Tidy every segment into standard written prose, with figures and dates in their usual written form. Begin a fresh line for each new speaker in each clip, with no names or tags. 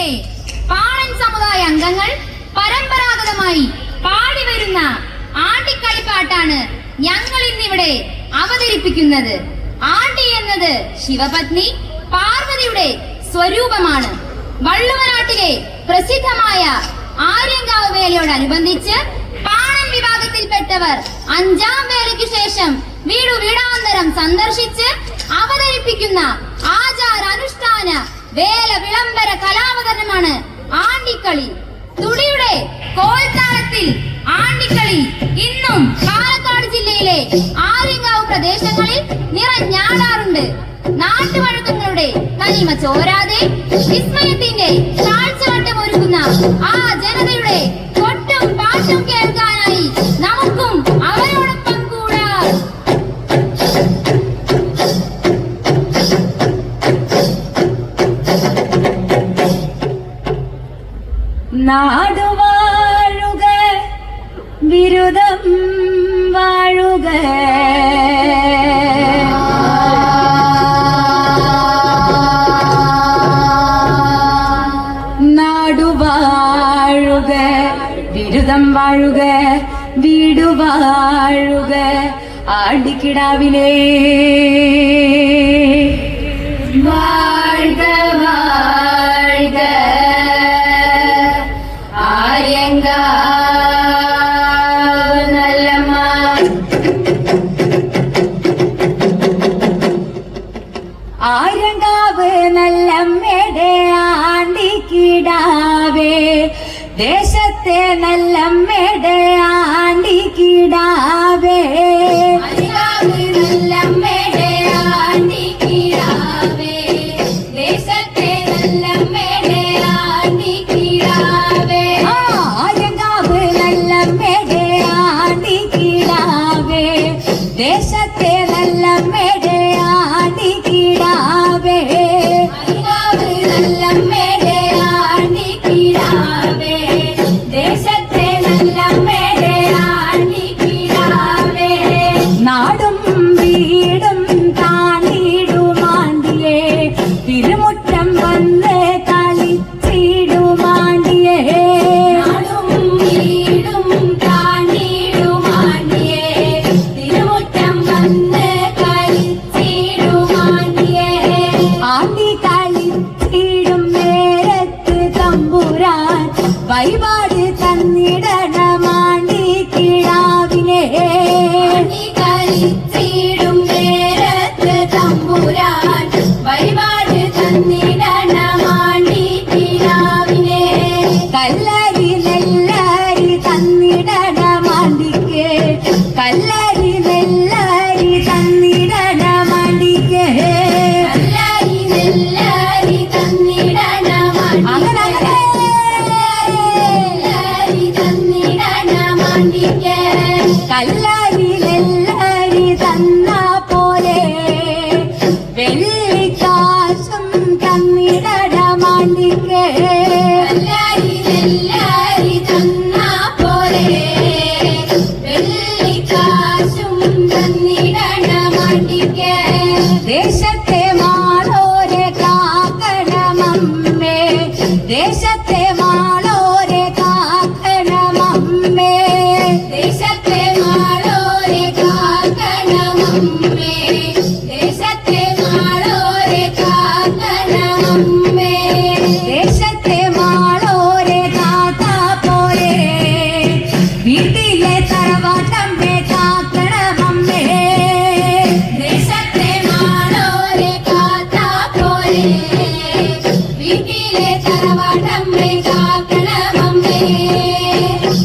ദേശത്തെ പാണൻ സമുദായ അംഗങ്ങൾ പരമ്പരാഗതമായി പാടിവരുന്ന ആണ്ടിക്കളിപ്പാട്ടാണ് ഞങ്ങൾ ഇന്നിവിടെ അവതരിപ്പിക്കുന്നത്. ആണ്ടി എന്നത് ശിവപത്നി പാർവതിയുടെ സ്വരൂപമാണ്. വള്ളുവനാട്ടിലെ പ്രസിദ്ധമായ ആര്യങ്കാവ് വേലയോടനുബന്ധിച്ച് പാണൻ വിഭാഗത്തിൽപ്പെട്ടവർ 5ാം വേലയ്ക്ക് ശേഷം വീടാന്തരം സന്ദർശിച്ച് അവതരിപ്പിക്കുന്ന ആചാരാനുഷ്ഠാന വേല വിളംബര കലാവതരണമാണ് ആണ്ടിക്കളി. തുടിയുടെ കോൽത്താളത്തിൽ ആണ്ടിക്കളി ഇന്നും പാലക്കാട് ജില്ലയിലെ ആര്യങ്കാവ് പ്രദേശങ്ങളിൽ നിറഞ്ഞാടാറുണ്ട്. നാട്ടുവഴക്കങ്ങളുടെ തനിമ ചോരാതെ വിസ്മയത്തിന്റെ കാഴ്ചവട്ടമൊരുക്കുന്ന ആ ജനതയുടെ കൊട്ടും പാട്ടും കേൾക്കാനായി നമുക്കും അവരോടൊപ്പം കൂടാം.
നാടുവാഴുക ബിരുദം വാഴുക, നാടുവാഴുക ബിരുദം വാഴുക, വീടുവാഴുക ആണ്ടിക്കിടാവിലേ. വാഴ്ക വാഴ്ക ആര്യങ്കാവ് നല്ലമ്മ. ആര്യങ്കാവ് നല്ലമ്മയുടെ ആണ്ടിക്കിടാവേ, ദേശത്തെ നല്ലമ്മയുടെ ആണ്ടിക്കിടാവേ. നല്ലമ്മയുടെ ആണ്ടിക്കിടാവേ, ദേശത്തെ നല്ലമ്മയുടെ ആണ്ടിക്കിടാവേ. ആര്യങ്കാവ് നല്ലമ്മയുടെ ആണ്ടിക്കിടാവേ, ദേശത്തെ നല്ലമ്മയുടെ ആണ്ടിക്കിടാവേ. നല്ലമ്മയുടെ ആണ്ടിക്കിടാവേ, ദേശത്തെ നല്ലമ്മയുടെ ആണ്ടിക്കിടാവേ. നാടും വീടും താണ്ടിടുമാണ്ടിയേ, തിരുമുറ്റം വന്ന് കളിച്ചിടുമാണ്ടിയേ. നാടും വീടും താണ്ടിടുമാണ്ടിയേ, തിരുമുറ്റം വന്ന് കളിച്ചിടുമാണ്ടിയേ. ആണ്ടി കളിച്ചിടും നേരത്ത് തമ്പുരാൻ വഴിപാട് തന്നിടണമാണ്ടിക്കിടാവിനെ. കളിച്ചിടും നേരത്ത് തമ്പുരാൻ വഴിപാട് തന്നിടണമാണ്ടിക്കിടാവിനെ. കല്ലരി നെല്ലരി തന്നിടണമാണ്ടിക്ക്, കല്ലരി നെല്ലരി തന്നിടണമാണ്ടിക്ക്, കല്ലരി നെല്ലരി തന്നിടണമാണ്ടിക്ക്, കല്ലരി നെല്ലരി തന്ന പോലെ വെള്ളിക്കാശും തന്നിടമാണ്ടിക്ക്, കല്ലരി നെല്ലരി തന്ന പോലെ വെള്ളിക്കാശും തന്നിടമാണ്ടിക്ക്. ദേശത്തെ മാളോരെ കാക്കണമമ്മേ, ദേശത്തെ മാളോരെ കാക്കണമമ്മേ, ദേശത്തെ മാളോരെ കാക്കണമമ്മേ, ദേശത്തെ മാളോരെ കാക്കണമമ്മേ. ദേശത്തെ മാളോരെ കാത്താ പോലെ വീട്ടിലെ തറവാട്ടമ്മേ കാക്കണമമ്മേ, ദേശത്തെ മാളോരെ കാത്താ പോലെ വീട്ടിലെ തറവാട്ടമ്മേ കാക്കണമമ്മേ.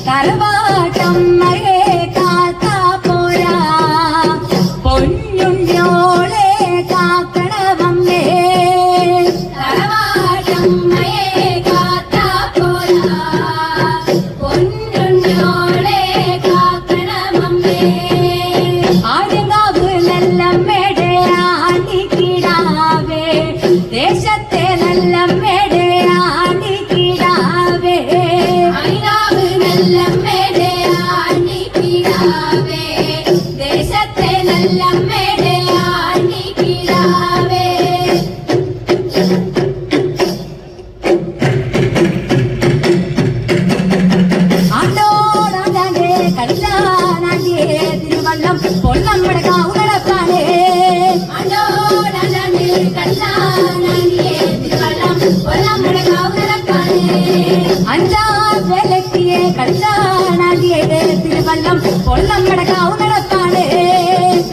തറവാട്ടമ്മയെ കാത്താ പോരാ, പൊന്നുണ്ണിയോളെ കാക്കണമമ്മേ, തറവാട്ടമ്മയെ കാത്താ പോരാ, പൊന്നുണ്ണിയോളെ കാക്കണമമ്മേ. ആര്യങ്കാവ് നല്ലമ്മയുടെ ആണ്ടിക്കിടാവേ, ദേശത്തെ നല്ലമ്മയുടെ ആണ്ടിക്കിടാവേ. ആര്യങ്കാവ് നല്ലമ്മയുടെ നമ്മുടെ കാവലക്കാണ്
അഞ്ചാം വിലക്കിയെ കളിച്ചാണാടിയെ തിരുവല്ലം നമ്മുടെ കാവലക്കാണ്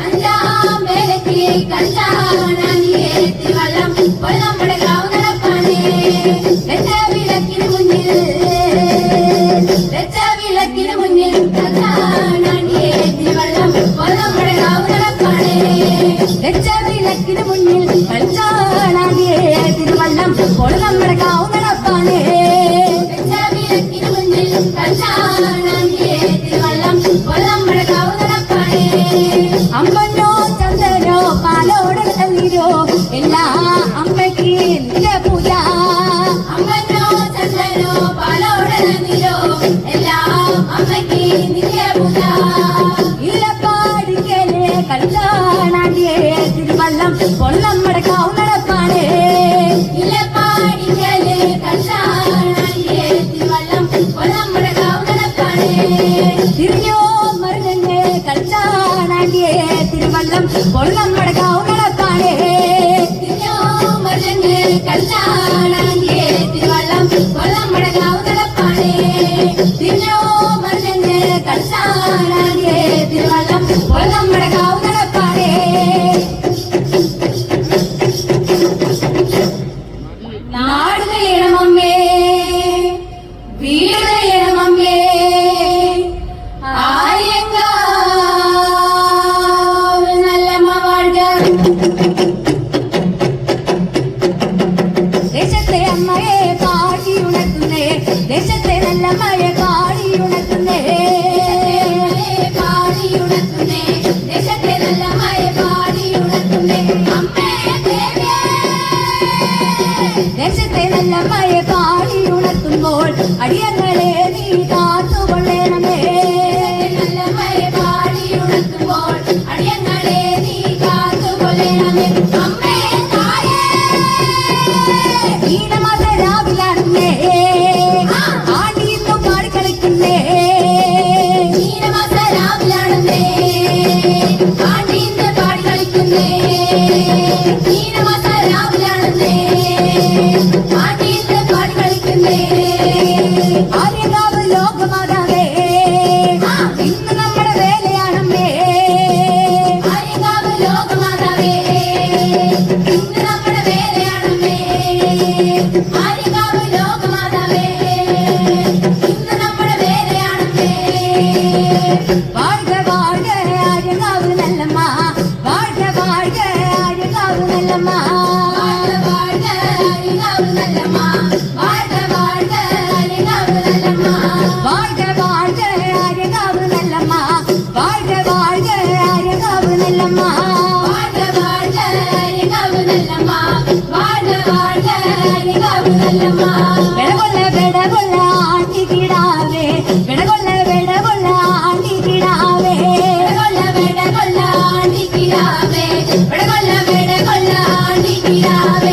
അഞ്ചാം വേലയ്ക്ക് കളിച്ചാണിയെ തിരുവല്ലം നമ്മുടെ കാവലക്കാണ് വിളക്കിന് മുന്നിൽ കളിച്ചാണിയെ തിരുവല്ലം നമ്മുടെ കാവലക്കാണ്
വിളക്കിന് മുന്നിൽ കളിച്ചാണാടിയെ തിരുവല്ലം നമ്മുടെ കാവലക്കാണ്
വിളക്കിന് മുന്നിൽ കളിച്ചാണിയെ തിരുവല്ലം നമ്മുടെ കാവലക്കാണ്
അമ്പനോ ചന്ദനോ പാലോട് നീരോ എല്ലാ അമ്മയ്ക്ക് നിന്റെ പൂജ
അമ്മനോ ചന്ദ്രനോ പാലോട് നീരോ എല്ലാം അമ്മയ്ക്ക് നിത്യപൂജ
ഇലപ്പാടിക്കലെ കളിച്ചാണാടിയെ തിരുവല്ലം നമ്മുടെ കാവലക്കാണ്
ഇലപ്പാടിക്കല് കളിച്ചാണിയെ തിരുവല്ലം നമ്മുടെ കാവലക്കാണ്
തിരിഞ്ഞോ മരുന്നെ കളിച്ചാണാടിയെ തിരുവല്ലം നമ്മുടെ കാവലക്കാണ്
തിരിഞ്ഞോ മരുന്ന് കളിച്ചാണിയെ തിരുവല്ലം നമ്മുടെ കാവലക്കാണ് തിരിഞ്ഞോ മരുന്ന് കളിച്ചാണിയെ തിരുവല്ലം നമ്മുടെ കാവലക്കാണ് നാട് ചെയ്യണമമ്മേ വീട് ചെയ്യണമമ്മേ ആയങ്കാവ് നല്ലമ്മ വാഴ്ക
ദേശത്തെ അമ്മയെ പാടി ഉണർത്തുന്നേ ദേശത്തെ നല്ല മഴയെ പാടി ഉണർത്തുന്നേ
പാടിയുണർത്തുന്നേ ദേശത്തെ നല്ല മഴ പാടിയുണർത്തുന്നേ അമ്മേ ദേവിയേ
ദേശത്തെ നല്ല മഴയെ പാടി ഉണർത്തുമ്പോൾ അടിയങ്ങളെ നീ കാത്തുകൊള്ളണമേ
നല്ല മഴ പാടിയുണർത്തുമ്പോൾ അടിയങ്ങളെ നീ കാത്തുകൊള്ളണമേ അമ്മേ തായേ
ഈനമാസ രാവിലാണേ ആടിയിന്നു പാടി കളിക്കുന്നേ
നീലമാസ രാവിലാണെന്നേ ആണ്ടീന്ന് പാടി കളിക്കുന്നേ നീലമാസ രാവിലാണെന്നേ ആണ്ടീന്ന് പാടി കളിക്കുന്നേ
ആര്യകാവ് ലോകമാതാവേ ഇന്ന് നമ്മുടെ വേലയാണമ്മേ
ആര്യങ്കാവ് ലോകമാതാവേ ഇന്ന് നമ്മുടെ വേലയാണമ്മേ ആര്യങ്കാവ് ലോകമാതാവേ ഇന്ന് നമ്മുടെ വേലയാണമ്മേ
வாழ்க வாழ்க ஆரியங்காவு நல்லம்மா வாழ்க வாழ்க ஆரியங்காவு நல்லம்மா
வாழ்க வாழ்க ആര്യങ്കാവ് നല്ലമ്മ வாழ்க வாழ்க ആര്യങ്കാവ് നല്ലമ്മ
வாழ்க வாழ்க ஆரியங்காவு நல்லம்மா வாழ்க வாழ்க ஆரியங்காவு நல்லம்மா
வாழ்க வாழ்க ആര്യങ്കാവ് നല്ലമ്മ வாழ்க வாழ்க ആര്യങ്കാവ് നല്ലമ്മ
വെടകൊള്ള ആണ്ടി കിടാവേ വെടകൊള്ള ആണ്ടി കിടാവേ
വെടകൊള്ള ആണ്ടിക്കിടാവേ വെടകൊള്ള ആണ്ടിക്കിടാവേ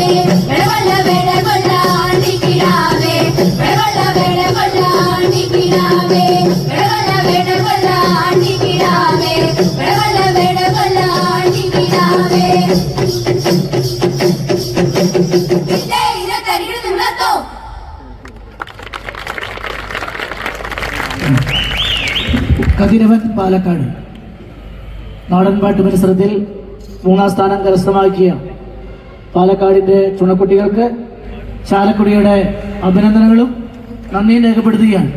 വെടകൊള്ള ആണ്ടിക്കിടാവേ വെടകൊള്ള ആണ്ടിക്കിടാവേ വെടകൊള്ള ആണ്ടിക്കിടാവേ വെടകൊള്ള ആണ്ടിക്കിടാവേ ഇതേ കരികിട് നിന്നോ
കതിരവൻ പാലക്കാട് നാടൻപാട്ട് മത്സരത്തിൽ 3ാം സ്ഥാനം കരസ്ഥമാക്കിയ പാലക്കാടിൻ്റെ ചുണക്കുട്ടികൾക്ക് ചാലക്കുടിയുടെ അഭിനന്ദനങ്ങളും നന്ദിയും രേഖപ്പെടുത്തുകയാണ്.